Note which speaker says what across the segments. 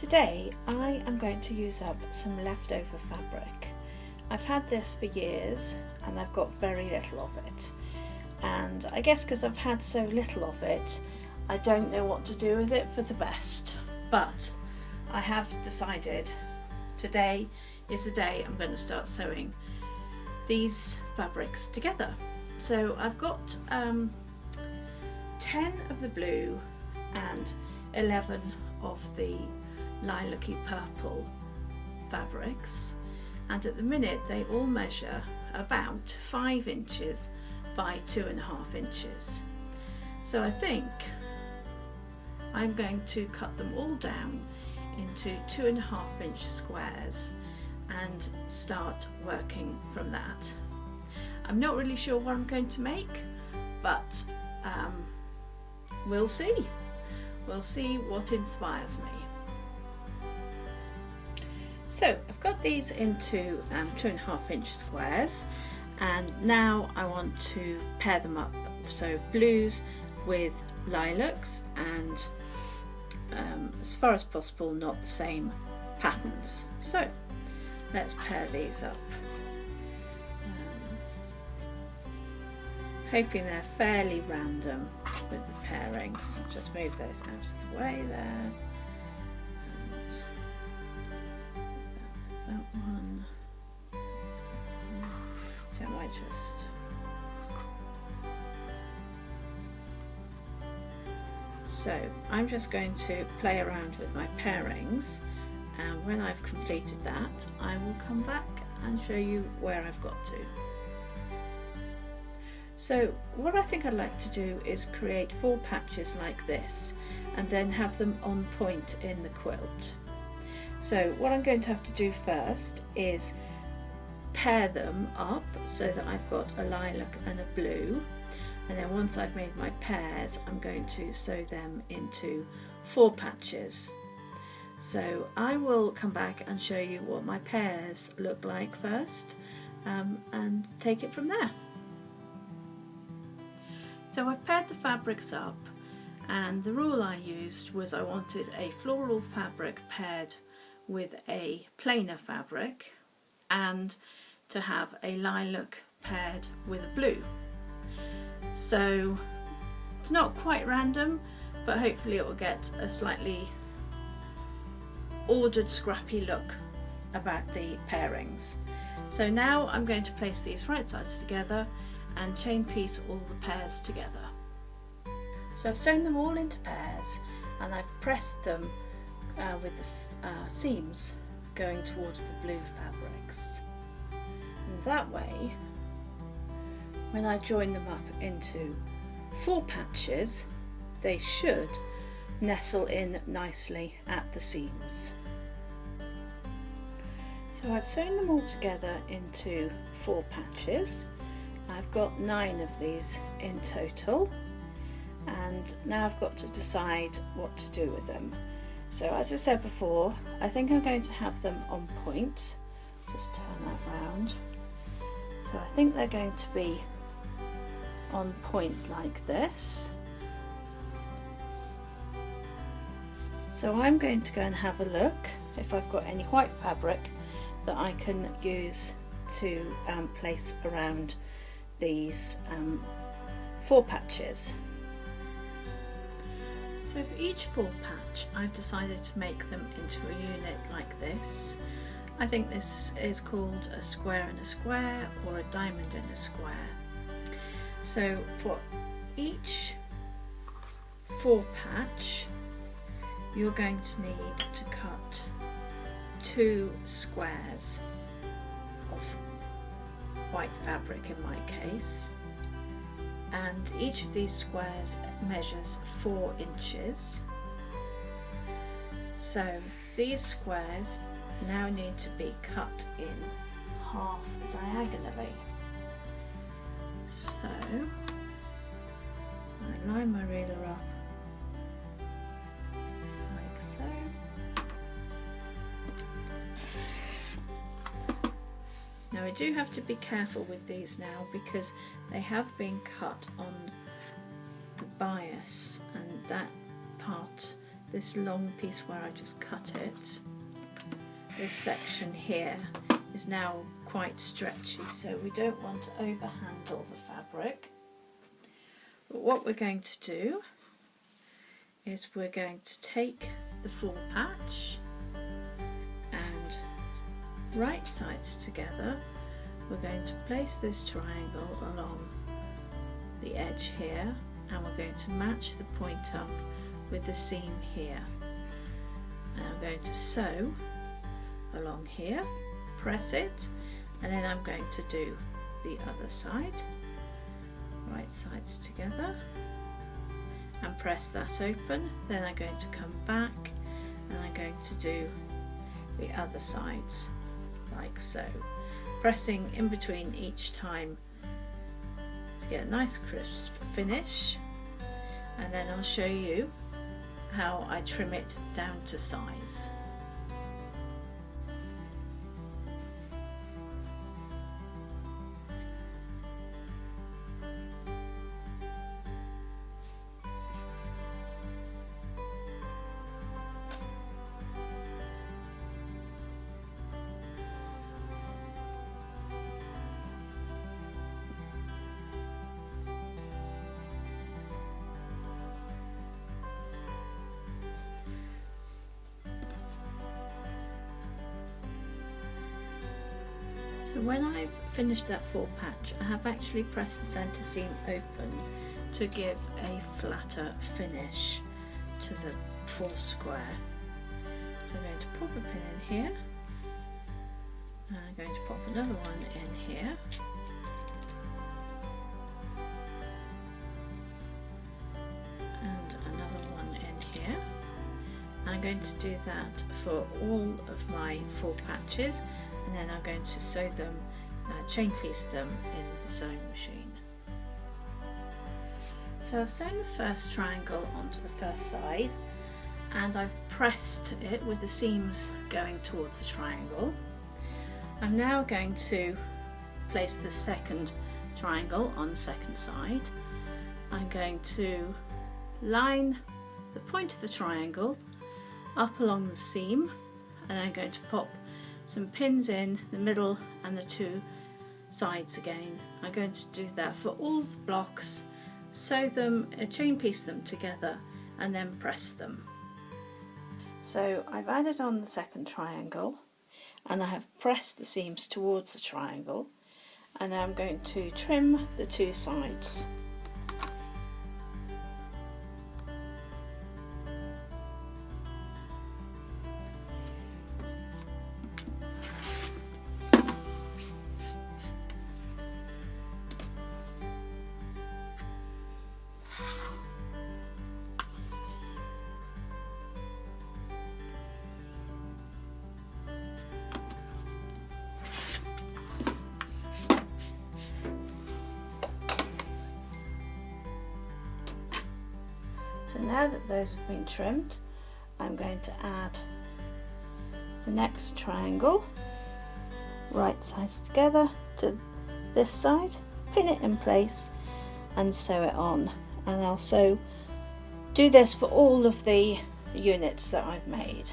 Speaker 1: Today I am going to use up some leftover fabric. I've had this for years and I've got very little of it, and I guess because I've had so little of it I don't know what to do with it for the best, but I have decided today is the day I'm going to start sewing these fabrics together. So I've got 10 of the blue and 11 of the lilac-y purple fabrics, and at the minute they all measure about 5 inches by 2.5 inches. So I think I'm going to cut them all down into 2.5-inch squares and start working from that. I'm not really sure what I'm going to make, but we'll see. We'll see what inspires me. So I've got these into 2.5-inch squares, and now I want to pair them up. So blues with lilacs, and as far as possible not the same patterns. So let's pair these up. Hoping they're fairly random with the pairings. I'll just move those out of the way there. And that one. So I might just I'm just going to play around with my pairings, and when I've completed that I will come back and show you where I've got to. So what I think I'd like to do is create 4 patches like this and then have them on point in the quilt. So what I'm going to have to do first is pair them up so that I've got a lilac and a blue, and then once I've made my pairs I'm going to sew them into 4 patches. So I will come back and show you what my pairs look like first, and take it from there. So I've paired the fabrics up, and the rule I used was I wanted a floral fabric paired with a plainer fabric, and to have a lilac paired with a blue. So it's not quite random, but hopefully it will get a slightly ordered, scrappy look about the pairings. So now I'm going to place these right sides together and chain piece all the pairs together. So I've sewn them all into pairs, and I've pressed them with the seams going towards the blue fabrics. And that way, when I join them up into 4 patches, they should nestle in nicely at the seams. So I've sewn them all together into 4 patches. I've got 9 of these in total, and now I've got to decide what to do with them. So as I said before, I think I'm going to have them on point. Just turn that round. So I think they're going to be on point like this. So I'm going to go and have a look if I've got any white fabric that I can use to place around these 4 patches. So for each 4 patch I've decided to make them into a unit like this. I think this is called a square in a square or a diamond in a square. So for each 4 patch you're going to need to cut 2 squares of white fabric in my case, and each of these squares measures 4 inches. So these squares now need to be cut in half diagonally. So I line my ruler up like so. Now I do have to be careful with these now because they have been cut on the bias, and that part this long piece where I just cut it, this section here is now quite stretchy, so we don't want to overhandle the fabric. But what we're going to do is we're going to take the full patch and right sides together. We're going to place this triangle along the edge here, and we're going to match the point up with the seam here. And I'm going to sew along here, press it, and then I'm going to do the other side, right sides together, and press that open. Then I'm going to come back and I'm going to do the other sides like so, pressing in between each time to get a nice crisp finish, and then I'll show you how I trim it down to size. So when I've finished that full patch, I have actually pressed the centre seam open to give a flatter finish to the full square. So I'm going to pop a pin in here, and I'm going to pop another one in here, and another one in here. I'm going to do that for all of my full patches, and then I'm going to sew them, chain piece them in the sewing machine. So I've sewn the first triangle onto the first side, and I've pressed it with the seams going towards the triangle. I'm now going to place the second triangle on the second side. I'm going to line the point of the triangle up along the seam, and I'm going to pop some pins in the middle and the two sides again. I'm going to do that for all the blocks, sew them, chain piece them together, and then press them. So I've added on the second triangle, and I have pressed the seams towards the triangle, and I'm going to trim the two sides. So now that those have been trimmed, I'm going to add the next triangle, right sides together to this side, pin it in place and sew it on. And I'll do this for all of the units that I've made.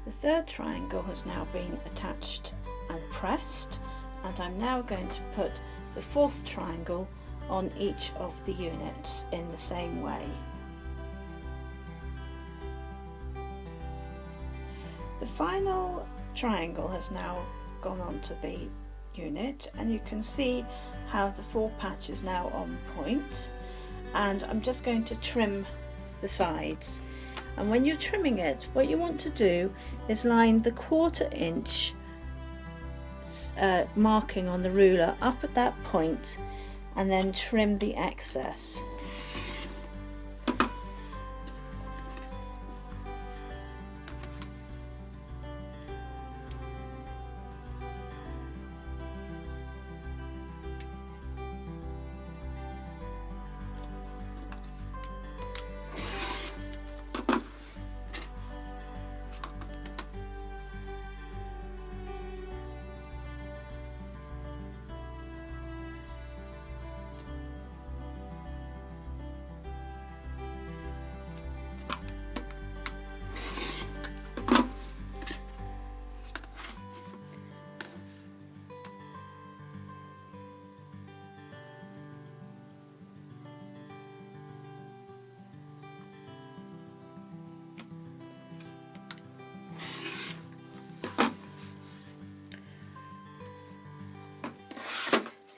Speaker 1: The third triangle has now been attached and pressed, and I'm now going to put the fourth triangle on each of the units in the same way. The final triangle has now gone onto the unit, and you can see how the full patch is now on point, and I'm just going to trim the sides. And when you're trimming it, what you want to do is line the 1/4 inch marking on the ruler up at that point, and then trim the excess.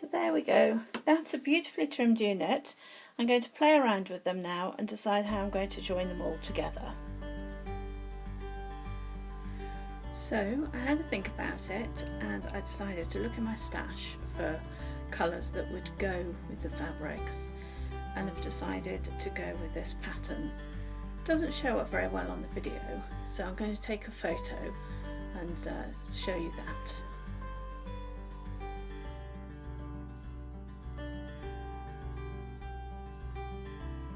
Speaker 1: So there we go, that's a beautifully trimmed unit. I'm going to play around with them now and decide how I'm going to join them all together. So I had to think about it and I decided to look in my stash for colours that would go with the fabrics, and I've decided to go with this pattern. It doesn't show up very well on the video, so I'm going to take a photo and show you that.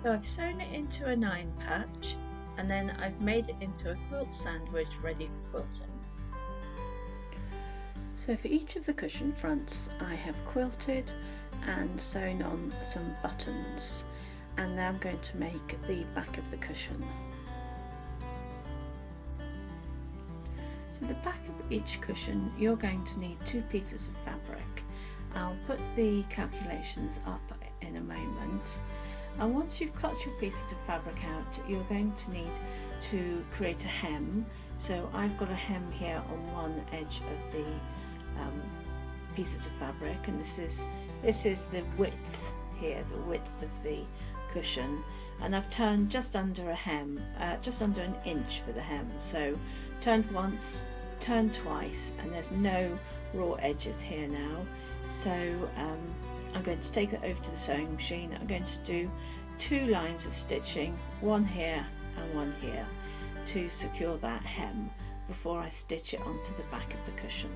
Speaker 1: So I've sewn it into a 9 patch and then I've made it into a quilt sandwich ready for quilting. So for each of the cushion fronts I have quilted and sewn on some buttons, and now I'm going to make the back of the cushion. So the back of each cushion you're going to need 2 pieces of fabric. I'll put the calculations up in a moment. And once you've cut your pieces of fabric out, you're going to need to create a hem. So I've got a hem here on one edge of the pieces of fabric, and this is the width here, the width of the cushion, and I've turned just under a hem, just under an inch for the hem. So turned once, turned twice, and there's no raw edges here now. So I'm going to take that over to the sewing machine. I'm going to do 2 lines of stitching, one here and one here, to secure that hem before I stitch it onto the back of the cushion.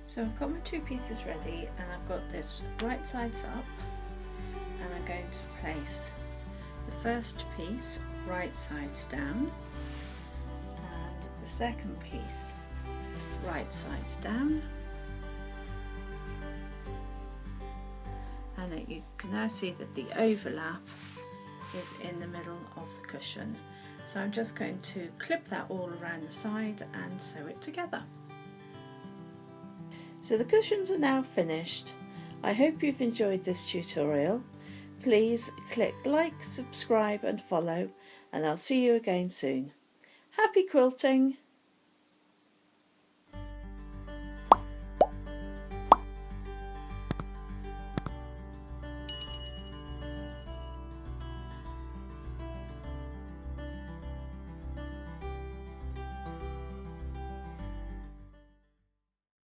Speaker 1: So I've got my 2 pieces ready, and I've got this right sides up, and I'm going to place the first piece right sides down and the second piece right sides down, and then you can now see that the overlap is in the middle of the cushion. So I'm just going to clip that all around the side and sew it together. So the cushions are now finished. I hope you've enjoyed this tutorial. Please click like, subscribe and follow, and I'll see you again soon. Happy quilting!